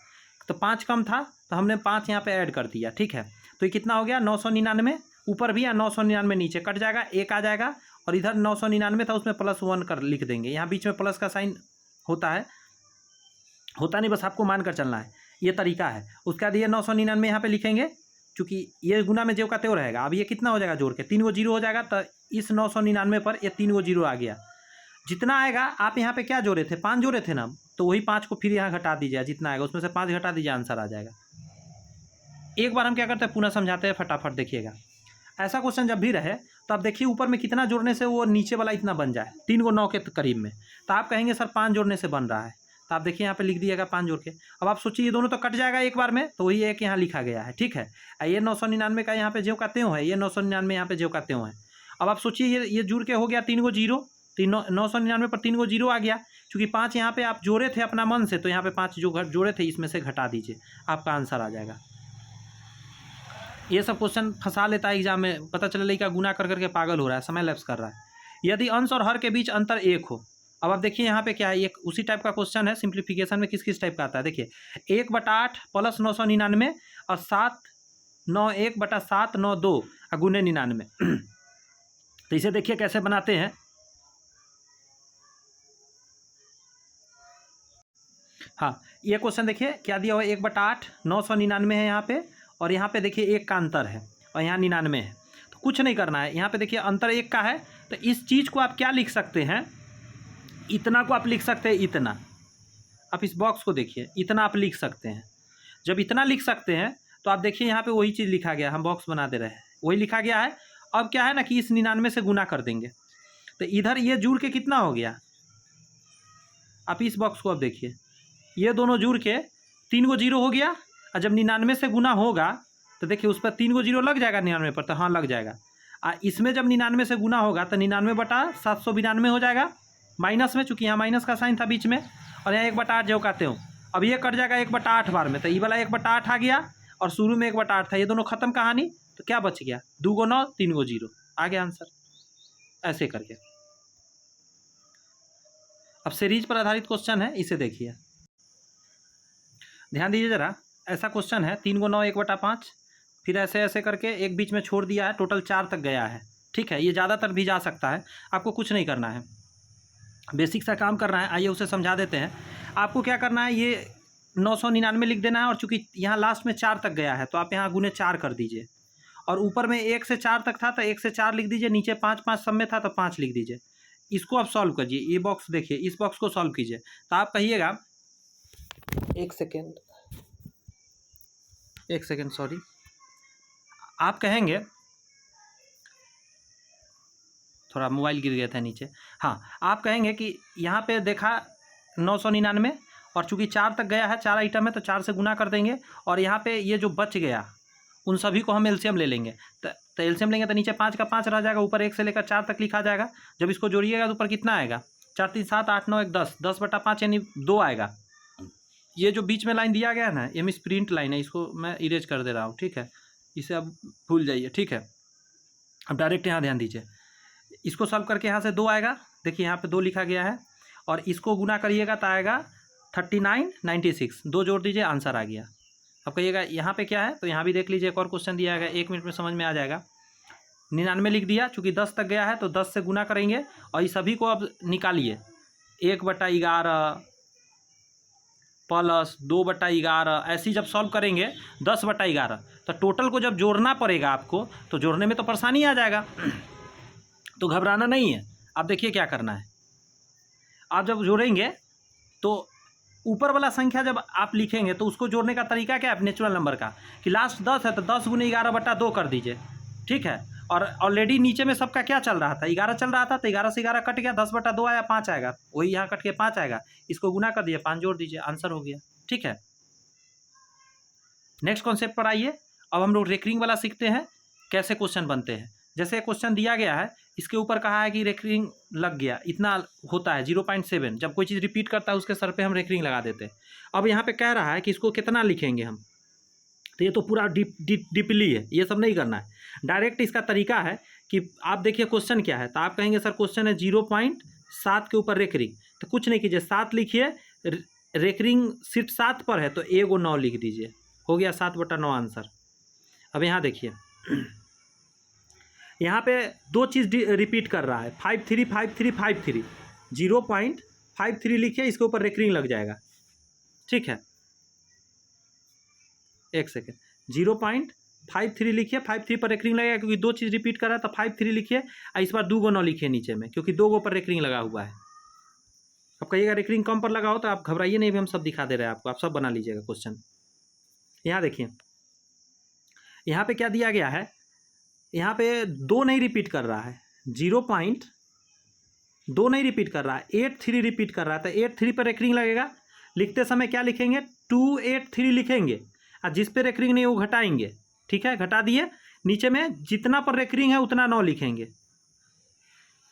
तो 5 कम था तो हमने 5 यहाँ पे ऐड कर दिया, ठीक है। तो ये कितना हो गया 999, ऊपर भी या 999 नीचे कट जाएगा, एक आ जाएगा और इधर 999 था उसमें +1 कर लिख देंगे, यहाँ बीच में प्लस का साइन होता है, होता नहीं, बस आपको मान कर चलना है, ये तरीका है। उसके बाद ये 999 यहाँ पे लिखेंगे, चूँकि ये गुना में जो का त्यों रहेगा। अब ये कितना हो जाएगा जोड़ के, 3 गो जीरो हो जाएगा, तो इस 999 पर ये 3 गो जीरो आ गया। जितना आएगा आप यहाँ पे क्या जोड़े थे, 5 जोड़े थे ना, तो वही 5 को फिर यहाँ घटा दीजिए, जितना आएगा उसमें से 5 घटा दीजिए, आंसर आ जाएगा। एक बार हम क्या करते हैं पुनः समझाते हैं फटाफट, देखिएगा। ऐसा क्वेश्चन जब भी रहे तो आप देखिए ऊपर में कितना जोड़ने से वो नीचे वाला इतना बन जाए, 3 गो 9 के करीब में, तो आप कहेंगे सर 5 जोड़ने से बन रहा है, तो आप देखिए यहाँ पे लिख दिएगा 5 जोड़ के। अब आप सोचिए ये दोनों तो कट जाएगा एक बार में, तो वही एक यहाँ लिखा गया है, ठीक है। ये 999 का यहाँ पे ज्यों का त्यों है, ये 999 यहाँ पे ज्यों का त्यों है। अब आप सोचिए ये जुड़ के हो गया 3 गो जीरो, 999 पर 3 गो जीरो आ गया, चूँकि 5 यहाँ पे आप जोड़े थे अपना मन से, तो यहाँ पे 5 जो जोड़े थे इसमें से घटा दीजिए, आपका आंसर आ जाएगा। ये सब क्वेश्चन फंसा लेता है एग्जाम में, पता चले लड़का गुना कर करके पागल हो रहा है, समय लैप्स कर रहा है। यदि अंश और हर के बीच अंतर 1 हो, अब आप देखिए यहाँ पे क्या है, एक उसी टाइप का क्वेश्चन है, सिंप्लीफिकेशन में किस किस टाइप का आता है, देखिए 1/8 प्लस 999 और 791/792 गुने 99। तो इसे देखिए कैसे बनाते हैं। हाँ, ये क्वेश्चन देखिए क्या दिया हुआ है, 1/8 999 है यहाँ पे, और यहाँ पे देखिए 1 का अंतर है और यहाँ 99 है। तो कुछ नहीं करना है, यहाँ पे देखिए अंतर 1 का है, तो इस चीज़ को आप क्या लिख सकते हैं, इतना को आप लिख सकते हैं, इतना। आप इस बॉक्स को देखिए, इतना आप लिख सकते हैं। जब इतना लिख सकते हैं तो आप देखिए यहाँ पे वही चीज़ लिखा गया, हम बॉक्स बना दे रहे हैं, वही लिखा गया है। अब क्या है ना कि इस 99 से गुना कर देंगे, तो इधर ये जुड़ के कितना हो गया, आप इस बॉक्स को अब देखिए, ये दोनों जुड़ के 3 गो जीरो हो गया, और जब 99 से गुना होगा तो देखिए उस पर 3 गो जीरो लग जाएगा 99 पर, तो हाँ लग जाएगा। इसमें जब 99 से गुना होगा तो 99/792 हो जाएगा, माइनस में, चूँकि यहाँ माइनस का साइन था बीच में, और यहाँ 1/8 जो कहते हो, अब ये कट जाएगा 1/8 बार में, तो ये वाला 1/8 आ गया और शुरू में 1/8 था, ये दोनों खत्म कहानी। तो क्या बच गया, 2 गो 9 3 गो जीरो, आ गया आंसर, ऐसे करके। अब सीरीज पर आधारित क्वेश्चन है, इसे देखिए, ध्यान दीजिए ज़रा। ऐसा क्वेश्चन है 3 गो 9 1/5, फिर ऐसे ऐसे करके एक बीच में छोड़ दिया है, टोटल 4 तक गया है, ठीक है। ये ज़्यादातर भी जा सकता है, आपको कुछ नहीं करना है, बेसिक सा काम करना है। आइए उसे समझा देते हैं। आपको क्या करना है, ये 999 लिख देना है, और चूँकि यहाँ लास्ट में 4 तक गया है तो आप यहाँ गुने 4 कर दीजिए, और ऊपर में 1 से 4 तक था तो 1 से 4 लिख दीजिए, नीचे 5 5 सब में था तो 5 लिख दीजिए। इसको आप सॉल्व कीजिए, ये बॉक्स देखिए, इस बॉक्स को सॉल्व कीजिए, तो आप कहिएगा, एक सेकेंड सॉरी, आप कहेंगे, थोड़ा मोबाइल गिर गया था नीचे। हाँ, आप कहेंगे कि यहाँ पे देखा 999, और चूँकि 4 तक गया है, 4 आइटम है तो 4 से गुना कर देंगे, और यहाँ पे ये जो बच गया उन सभी को हम एलसीएम ले लेंगे। तो एलसीएम लेंगे तो नीचे 5 का 5 रह जाएगा, ऊपर 1 से लेकर 4 तक लिखा जाएगा। जब इसको जोड़िएगा तो ऊपर कितना आएगा, 4 3 7 8 9 1 10, 10/5 यानी 2 आएगा। ये जो बीच में लाइन दिया गया है ना, ये मिस प्रिंट लाइन है, इसको मैं इरेज कर दे रहा हूँ, ठीक है। इसे अब भूल जाइए, ठीक है। अब डायरेक्ट यहाँ ध्यान दीजिए, इसको सॉल्व करके यहाँ से 2 आएगा, देखिए यहाँ पे 2 लिखा गया है, और इसको गुना करिएगा तो आएगा 39 96, 2 जोड़ दीजिए, आंसर आ गया। अब कहिएगा यहाँ पे क्या है, तो यहाँ भी देख लीजिए, एक और क्वेश्चन दिया है, 1 मिनट में समझ में आ जाएगा। 99 लिख दिया, चूँकि 10 तक गया है तो 10 से गुना करेंगे, और इस सभी को अब निकालिए, 1/11 प्लस 2/11, ऐसे ही जब सॉल्व करेंगे 10/11, तो टोटल को जब जोड़ना पड़ेगा आपको, तो जोड़ने में तो परेशानी आ जाएगा। तो घबराना नहीं है। आप देखिए क्या करना है, आप जब जोड़ेंगे तो ऊपर वाला संख्या जब आप लिखेंगे तो उसको जोड़ने का तरीका क्या है नेचुरल नंबर का, कि लास्ट 10 है तो 10 × 11/2 कर दीजिए, ठीक है। और ऑलरेडी नीचे में सबका क्या चल रहा था, 11 चल रहा था, तो 11 से 11 कट गया, 10/2 आया, 5 आएगा, वही यहाँ कट के 5 आएगा, इसको गुना कर दीजिए, 5 जोड़ दीजिए, आंसर हो गया, ठीक है। नेक्स्ट कॉन्सेप्ट पर आइए। अब हम लोग रेकरिंग वाला सीखते हैं, कैसे क्वेश्चन बनते हैं। जैसे क्वेश्चन दिया गया है, इसके ऊपर कहा है कि रेकरिंग लग गया, इतना होता है 0.7, जब कोई चीज़ रिपीट करता है उसके सर पे हम रेकरिंग लगा देते हैं। अब यहाँ पे कह रहा है कि इसको कितना लिखेंगे हम, तो ये तो पूरा डीपली है, ये सब नहीं करना है, डायरेक्ट इसका तरीका है कि आप देखिए क्वेश्चन क्या है, तो आप कहेंगे सर क्वेश्चन है 0.7 के ऊपर रेकरिंग, तो कुछ नहीं कीजिए, 7 लिखिए, रेकरिंग सीट 7 पर है तो 1 9 लिख दीजिए, हो गया 7/9 आंसर। अब यहाँ देखिए, यहाँ पे 2 चीज़ रिपीट कर रहा है, 53 53 53, 0.53 लिखिए, इसके ऊपर रेकरिंग लग जाएगा, ठीक है। एक सेकेंड, 0.53 लिखिए, 53 पर रेकरिंग लगेगा, क्योंकि 2 चीज़ रिपीट कर रहा है, तो 53 लिखिए, और इस बार 2 9 लिखिए नीचे में, क्योंकि 2 पर रेकरिंग लगा हुआ है। अब कहिएगा रेकरिंग कम पर लगा हो तो आप घबराइए नहीं, भी हम सब दिखा दे रहे हैं आपको, आप सब बना लीजिएगा क्वेश्चन। यहाँ देखिए, यहाँ पे क्या दिया गया है, यहाँ पे 2 नहीं रिपीट कर रहा है, 0.2 नहीं रिपीट कर रहा है, 83 रिपीट कर रहा है, तो 83 पर रेकरिंग लगेगा। लिखते समय क्या लिखेंगे, 283 लिखेंगे, और जिस पे रेकरिंग नहीं वो घटाएंगे, ठीक है, घटा दिए। नीचे में जितना पर रेकरिंग है उतना 9 लिखेंगे।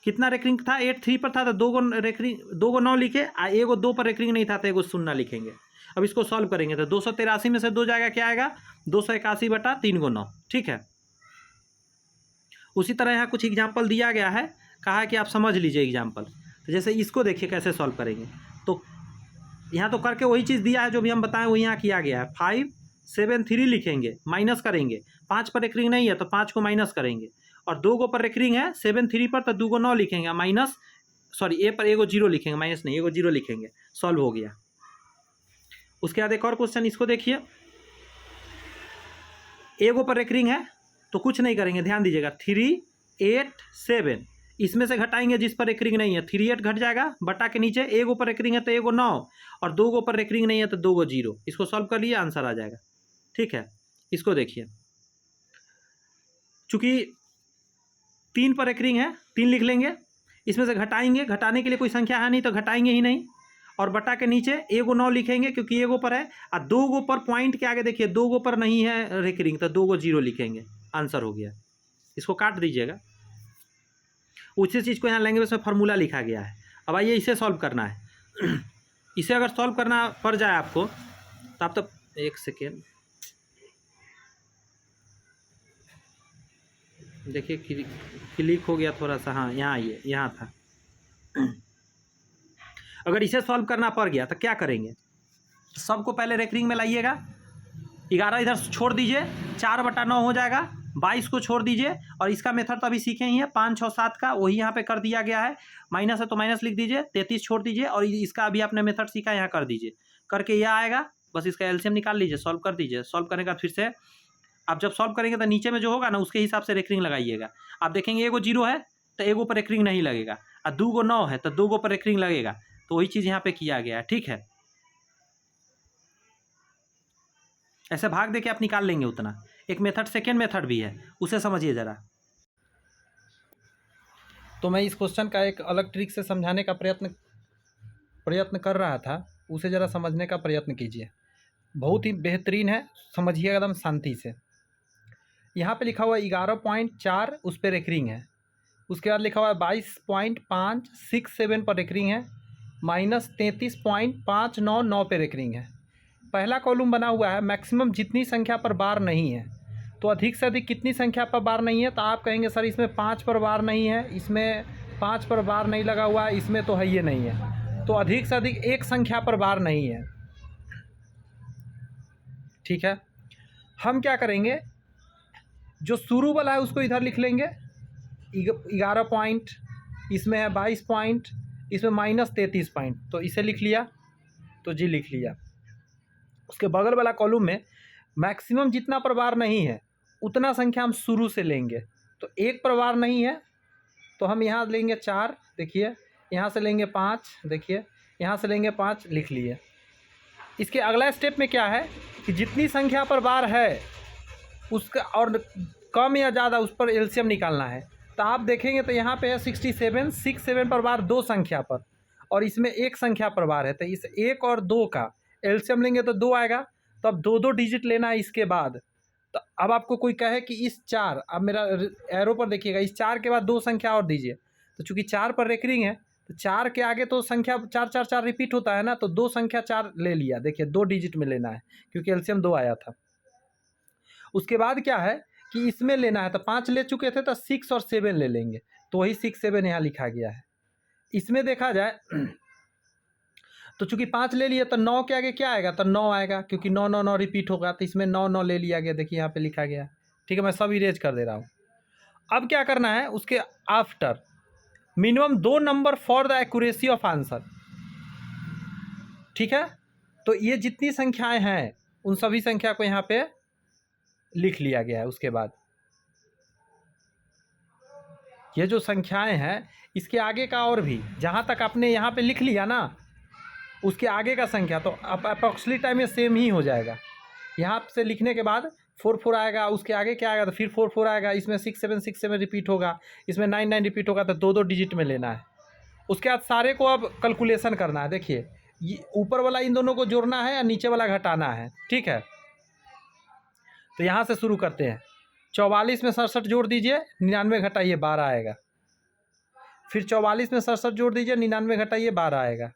कितना रेकरिंग था, 83 पर था तो 2 रेकरिंग, 2 9 लिखे, और 1 2 पर रेकरिंग नहीं था तो 1 0 लिखेंगे। अब इसको सॉल्व करेंगे तो 283 में से 2 जाएगा, क्या आएगा, 281/3 9, ठीक है। उसी तरह यहाँ कुछ एग्जाम्पल दिया गया है, कहा है कि आप समझ लीजिए एग्जाम्पल। तो जैसे इसको देखिए कैसे सॉल्व करेंगे, तो यहाँ तो करके वही चीज़ दिया है जो भी हम बताएं, वही यहाँ किया गया है। 573 लिखेंगे, माइनस करेंगे, 5 पर रेकरिंग नहीं है तो 5 को माइनस करेंगे, और 2 पर रेकरिंग है 73 पर, तो 2 9 लिखेंगे, माइनस सॉरी ए पर 1 0 लिखेंगे, माइनस नहीं 1 0 लिखेंगे, सॉल्व हो गया। उसके बाद एक और क्वेश्चन, इसको देखिए, 1 पर रेकरिंग है तो कुछ नहीं करेंगे, ध्यान दीजिएगा, 387, इसमें से घटाएंगे जिस पर रेकरिंग नहीं है, 38 घट जाएगा, बटा के नीचे 1 पर रेकरिंग है तो 1 9, और 2 पर रेकरिंग नहीं है तो 2 0, इसको सॉल्व कर लिए, आंसर आ जाएगा, ठीक है। इसको देखिए, चूंकि 3 पर रेकरिंग है, 3 लिख लेंगे, इसमें से घटाएंगे, घटाने के लिए कोई संख्या है नहीं तो घटाएंगे ही नहीं, और बटा के नीचे 1 9 लिखेंगे क्योंकि 1 पर है, और 2 पर पॉइंट के आगे देखिए 2 पर नहीं है रेकरिंग तो 2 0 लिखेंगे, आंसर हो गया। इसको काट दीजिएगा। उसी चीज़ को यहाँ लैंग्वेज में फार्मूला लिखा गया है। अब आइए इसे सॉल्व करना है। इसे अगर सॉल्व करना पड़ जाए आपको तो आप तो, एक सेकेंड देखिए, क्लिक हो गया थोड़ा सा, हाँ यहाँ आइए, यहाँ था। अगर इसे सॉल्व करना पड़ गया तो क्या करेंगे, सबको पहले रेकरिंग में लाइएगा, 11 इधर छोड़ दीजिए, 4/9 हो जाएगा, 22 को छोड़ दीजिए, और इसका मेथड तो अभी सीखे ही है, 5 6 7 का, वही यहाँ पे कर दिया गया है, माइनस है तो माइनस लिख दीजिए, 33 छोड़ दीजिए, और इसका अभी आपने मेथड सीखा यहाँ कर दीजिए, करके यह आएगा, बस इसका एलसीएम निकाल लीजिए, सॉल्व कर दीजिए। सॉल्व करने का फिर से आप जब सॉल्व करेंगे तो नीचे में जो होगा ना उसके हिसाब से रेकरिंग लगाइएगा। आप देखेंगे 1 0 है तो 1 पर रेकरिंग नहीं लगेगा, और 2 9 है तो 2 पर रेकरिंग लगेगा, तो वही चीज़ यहाँ पे किया गया है, ठीक है। ऐसे भाग दे के आप निकाल लेंगे उतना। एक मेथड, सेकेंड मेथड भी है, उसे समझिए ज़रा। तो मैं इस क्वेश्चन का एक अलग ट्रिक से समझाने का प्रयत्न कर रहा था, उसे ज़रा समझने का प्रयत्न कीजिए। बहुत ही बेहतरीन है, समझिए एकदम शांति से। यहाँ पे लिखा हुआ है 11.4 उस पर रेकरिंग है। उसके बाद लिखा हुआ है 22.567 पर रेकरिंग है, माइनस 33.599 पे रेकरिंग है। पहला कॉलम बना हुआ है मैक्सिमम जितनी संख्या पर बार नहीं है। तो अधिक से अधिक कितनी संख्या पर बार नहीं है, तो आप कहेंगे सर इसमें 5 पर बार नहीं है, इसमें 5 पर बार नहीं लगा हुआ है, इसमें तो है ये नहीं है। तो अधिक से अधिक एक संख्या पर बार नहीं है। ठीक है, हम क्या करेंगे, जो शुरू वाला है उसको इधर लिख लेंगे 11 पॉइंट, इसमें है 22 पॉइंट, इसमें माइनस 33 पॉइंट, तो इसे लिख लिया, तो जी लिख लिया। उसके बगल वाला कॉलम में मैक्सिमम जितना पर बार नहीं है उतना संख्या हम शुरू से लेंगे। तो एक पर बार नहीं है तो हम यहाँ लेंगे 4, देखिए, यहाँ से लेंगे 5, देखिए, यहाँ से लेंगे 5, लिख लिए। इसके अगला स्टेप में क्या है कि जितनी संख्या पर बार है उसका और कम या ज़्यादा उस पर एलसीएम निकालना है। तो आप देखेंगे तो यहाँ पे है 67 पर बार 2 संख्या पर, और इसमें एक संख्या पर बार है। तो इस 1 और 2 का एलसीएम लेंगे तो 2 आएगा। तो अब 2-2 डिजिट लेना है इसके बाद। तो अब आपको कोई कहे कि इस 4, अब मेरा एरो पर देखिएगा, इस 4 के बाद 2 संख्या और दीजिए। तो चूँकि 4 पर रेकरिंग है तो 4 के आगे तो संख्या 4 रिपीट होता है ना, तो 2 संख्या 4 ले लिया। देखिए 2 डिजिट में लेना है क्योंकि एलसीएम 2 आया था। उसके बाद क्या है कि इसमें लेना है, तो 5 ले चुके थे तो 6 और 7 ले लेंगे, तो वही 6-7 यहाँ लिखा गया है। इसमें देखा जाए तो चूंकि 5 ले लिए तो 9 के आगे क्या आएगा, तो 9 आएगा, क्योंकि 9 रिपीट होगा, तो इसमें 9 ले लिया गया। देखिए यहाँ पे लिखा गया। ठीक है, मैं सब इरेज कर दे रहा हूँ। अब क्या करना है, उसके after minimum 2 number for the accuracy of answer. ठीक है, तो ये जितनी संख्याएं हैं उन सभी संख्या को यहाँ पे लिख लिया गया है। उसके बाद ये जो संख्याएं हैं इसके आगे का और भी जहाँ तक आपने यहाँ पे लिख लिया ना, उसके आगे का संख्या तो अप्रॉक्सिमेटली टाइम में सेम ही हो जाएगा। यहाँ से लिखने के बाद 4 आएगा, उसके आगे क्या आएगा, तो फिर 4 आएगा, इसमें 6 7 रिपीट होगा, इसमें 9 रिपीट होगा, तो 2 डिजिट में लेना है। उसके बाद सारे को अब कैलकुलेशन करना है। देखिए ये ऊपर वाला इन दोनों को जोड़ना है या नीचे वाला घटाना है। ठीक है, तो यहाँ से शुरू करते हैं। 44 में 67 जोड़ दीजिए, 99 घटाइए 12 आएगा। फिर 44 में 67 जोड़ दीजिए, 99 घटाइए 12 आएगा।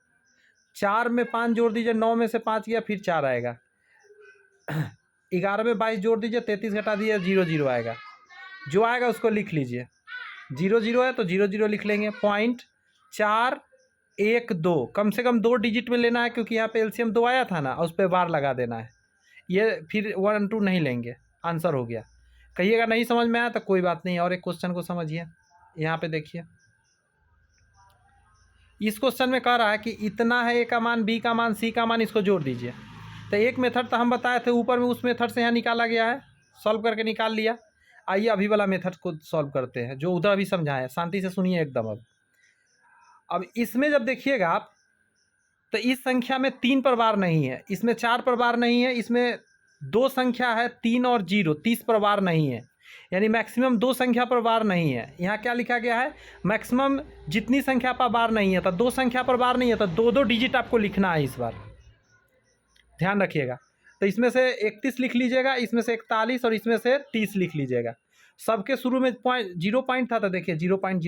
4 में 5 जोड़ दीजिए, 9 में से 5 गया, फिर 4 आएगा। 11 में 22 जोड़ दीजिए, 33 घटा दिए, 0 आएगा। जो आएगा उसको लिख लीजिए। 0 है तो 0 लिख लेंगे। पॉइंट 4 1 2, कम से कम 2 डिजिट में लेना है क्योंकि यहाँ पे एलसीएम 2 आया था ना, उस पर बार लगा देना है। ये फिर 1 2 नहीं लेंगे, आंसर हो गया। कहिएगा नहीं समझ में आया तो कोई बात नहीं, और एक क्वेश्चन को समझिए। यहाँ पे देखिए, इस क्वेश्चन में कह रहा है कि इतना है, ए का मान, बी का मान, सी का मान, इसको जोड़ दीजिए। तो एक मेथड तो हम बताए थे ऊपर में, उस मेथड से यहाँ निकाला गया है, सॉल्व करके निकाल लिया। आइए अभी वाला मेथड को सॉल्व करते हैं जो उधर अभी समझाया है। शांति से सुनिए एकदम। अब इसमें जब देखिएगा आप, तो इस संख्या में 3 पर बार नहीं है, इसमें 4 पर बार नहीं है, इसमें 2 संख्या है 3 और 0, 30 पर बार नहीं है, यानी मैक्सिमम 2 संख्या पर बार नहीं है। यहाँ क्या लिखा गया है, मैक्सिमम जितनी संख्या पर बार नहीं है, तो 2 संख्या पर बार नहीं है, तो 2 डिजिट आपको लिखना है इस बार, ध्यान रखिएगा। तो इसमें से 31 लिख लीजिएगा, इसमें से 41 और इसमें से 30 लिख लीजिएगा। सबके शुरू में 0 पॉइंट था, तो देखिए 0 पॉइंट,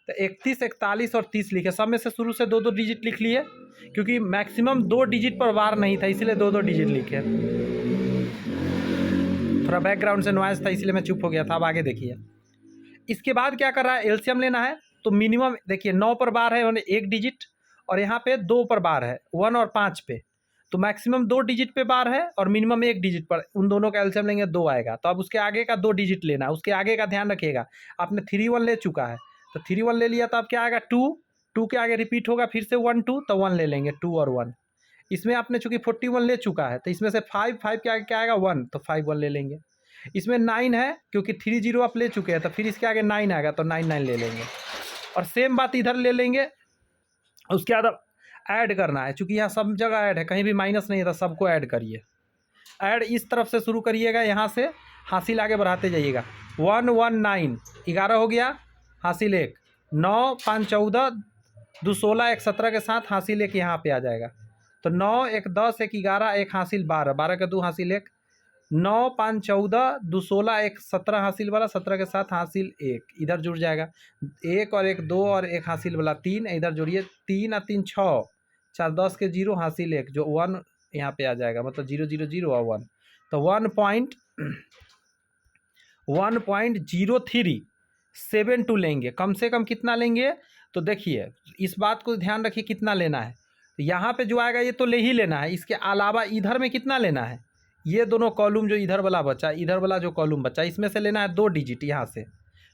तो 31 41 और 30 लिखे। सब में से शुरू से 2 डिजिट लिख लिए, क्योंकि मैक्सिमम 2 डिजिट पर बार नहीं था, इसलिए 2 डिजिट लिखे। थोड़ा बैकग्राउंड से नॉइज था इसलिए मैं चुप हो गया था। अब आगे देखिए, इसके बाद क्या कर रहा है, एलसीएम लेना है। तो मिनिमम देखिए 9 पर बार है 1 डिजिट, और यहाँ पे 2 पर बार है 1 और 5 पे, तो मैक्सिमम 2 डिजिट पे बार है और मिनिमम 1 डिजिट पर। उन दोनों का एलसीएम लेंगे 2 आएगा। तो अब उसके आगे का 2 डिजिट लेना है। उसके आगे का ध्यान रखिएगा, आपने 3 1 ले चुका है, तो 3 1 ले लिया, तो अब क्या आएगा 2 के आगे रिपीट होगा, फिर से 1 2, तो 1 ले लेंगे, 2 और 1। इसमें आपने चूंकि 41 ले चुका है, तो इसमें से 5 के आगे क्या आएगा 1, तो 5 1 ले लेंगे। इसमें 9 है, क्योंकि 3 0 आप ले चुके हैं, तो फिर इसके आगे 9 आएगा, तो 9 ले लेंगे। और सेम बात इधर ले लेंगे। उसके बाद ऐड करना है, चूंकि यहाँ सब जगह ऐड है, कहीं भी माइनस नहीं है, तो सबको ऐड करिए। ऐड इस तरफ से शुरू करिएगा, यहाँ से हासिल आगे बढ़ाते जाइएगा। 1 1 9, 11 हो गया, हासिल 1, 9 5 14, 2 16, 1 17 के साथ हासिल 1 यहाँ पे आ जाएगा। तो 9 1 10, 1 11, 1 हासिल 12, 12 का 2 हासिल 1, 9 5 14 2 16 1 17 हासिल वाला, 17 के साथ हासिल 1 इधर जुड़ जाएगा, 1 और 1 2 और 1 हासिल वाला 3 इधर जुड़िए, 3 और 3 6, 4 10 के 0 हासिल 1 जो 1 यहाँ पे आ जाएगा, मतलब 0 0 0 और 1, तो 1.0372 लेंगे। कम से कम कितना लेंगे, तो देखिए इस बात को ध्यान रखिए कितना लेना है। तो यहाँ पे जो आएगा ये तो ले ही लेना है, इसके अलावा इधर में कितना लेना है, ये दोनों कॉलम जो इधर वाला बचा, इधर वाला जो कॉलम बचा, इसमें से लेना है 2 डिजिट यहाँ से,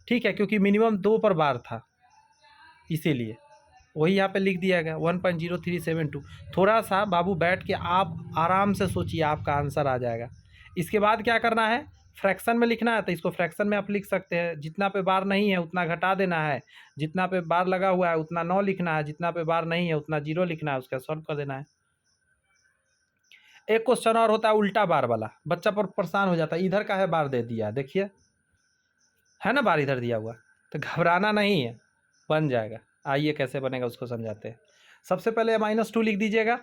ठीक है, क्योंकि मिनिमम 2 पर बार था, इसीलिए वही यहाँ पे लिख दिया गया 1.0372। थोड़ा सा बाबू बैठ के आप आराम से सोचिए, आपका आंसर आ जाएगा। इसके बाद क्या करना है, फ्रैक्शन में लिखना है, तो इसको फ्रैक्शन में आप लिख सकते हैं, जितना पे बार नहीं है उतना घटा देना है, जितना पे बार लगा हुआ है उतना 9 लिखना है, जितना पे बार नहीं है उतना 0 लिखना है, उसका सॉल्व कर देना है। एक क्वेश्चन और होता है उल्टा बार वाला, बच्चा पर परेशान हो जाता है, इधर का है बार दे दिया, देखिए है ना बार इधर दिया हुआ, तो घबराना नहीं है, बन जाएगा। आइए कैसे बनेगा उसको समझाते हैं। सबसे पहले -2 लिख दीजिएगा,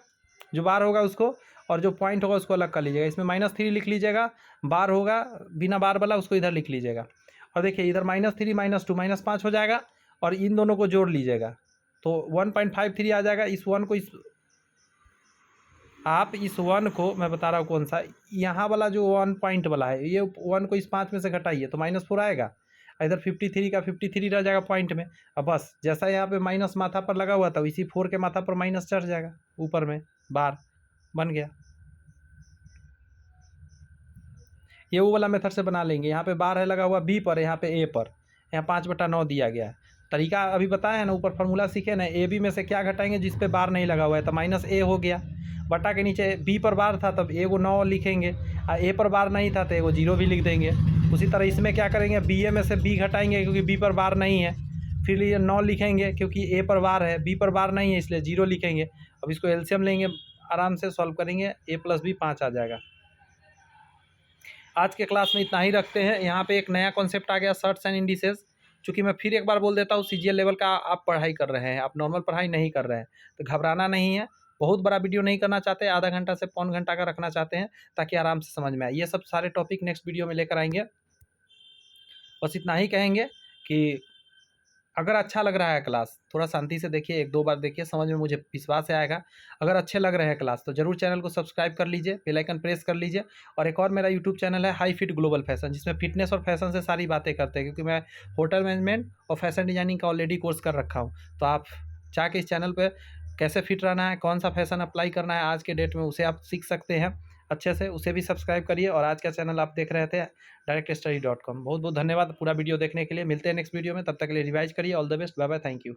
जो बार होगा उसको, और जो पॉइंट होगा उसको अलग कर लीजिएगा। इसमें -3 लिख लीजिएगा, बार होगा बिना बार वाला उसको इधर लिख लीजिएगा। और देखिए इधर -3 -2 -5 हो जाएगा, और इन दोनों को जोड़ लीजिएगा तो 1.53 आ जाएगा। इस 1 को आप इस 1 को मैं बता रहा हूँ कौन सा, यहाँ वाला जो 1 पॉइंट वाला है, ये 1 को इस 5 में से घटाइए तो -4 आएगा, इधर 53 का 53 रह जाएगा पॉइंट में। अब बस जैसा यहाँ पे माइनस माथा पर लगा हुआ था, इसी 4 के माथा पर माइनस चढ़ जाएगा ऊपर में, बार बन गया। ये वो वाला मेथड से बना लेंगे। यहाँ पे बार है लगा हुआ बी पर, यहाँ पे ए पर, यहाँ 5/9 दिया गया है। तरीका अभी बताया है ना, ऊपर फार्मूला सीखे ना, ए बी में से क्या घटाएंगे जिस पे बार नहीं लगा हुआ है, तो -a हो गया, बटा के नीचे बी पर बार था तब ए को 9 लिखेंगे, और ए पर बार नहीं था तो ए को 0 भी लिख देंगे। उसी तरह इसमें क्या करेंगे, बी ए में से बी घटाएंगे क्योंकि बी पर बार नहीं है, फिर ये 9 लिखेंगे क्योंकि ए पर बार है, बी पर बार नहीं है इसलिए 0 लिखेंगे। अब इसको एलसीएम लेंगे, आराम से सॉल्व करेंगे, a + b 5 आ जाएगा। आज के क्लास में इतना ही रखते हैं। यहाँ पे एक नया कॉन्सेप्ट आ गया, सर्ट्स एंड इंडिसेस। चूँकि मैं फिर एक बार बोल देता हूँ, सीजीएल लेवल का आप पढ़ाई कर रहे हैं, आप नॉर्मल पढ़ाई नहीं कर रहे हैं, तो घबराना नहीं है। बहुत बड़ा वीडियो नहीं करना चाहते, आधा घंटा से पौन घंटा का रखना चाहते हैं ताकि आराम से समझ में आए। ये सब सारे टॉपिक नेक्स्ट वीडियो में लेकर आएंगे। बस इतना ही कहेंगे कि अगर अच्छा लग रहा है क्लास, थोड़ा शांति से देखिए, 1-2 बार देखिए, समझ में मुझे विश्वास है आएगा। अगर अच्छे लग रहे हैं क्लास तो ज़रूर चैनल को सब्सक्राइब कर लीजिए, बेल आइकन प्रेस कर लीजिए। और एक और मेरा यूट्यूब चैनल है हाई फिट ग्लोबल फैशन, जिसमें फिटनेस और फैशन से सारी बातें करते हैं, क्योंकि मैं होटल मैनेजमेंट और फैशन डिजाइनिंग का ऑलरेडी कोर्स कर रखा हूँ। तो आप जाके इस चैनल पर कैसे फिट रहना है, कौन सा फैशन अप्लाई करना है आज के डेट में, उसे आप सीख सकते हैं अच्छे से, उसे भी सब्सक्राइब करिए। और आज का चैनल आप देख रहे थे directstudy.com। बहुत बहुत धन्यवाद पूरा वीडियो देखने के लिए। मिलते हैं नेक्स्ट वीडियो में, तब तक के लिए रिवाइज करिए। All the best, bye bye, thank you.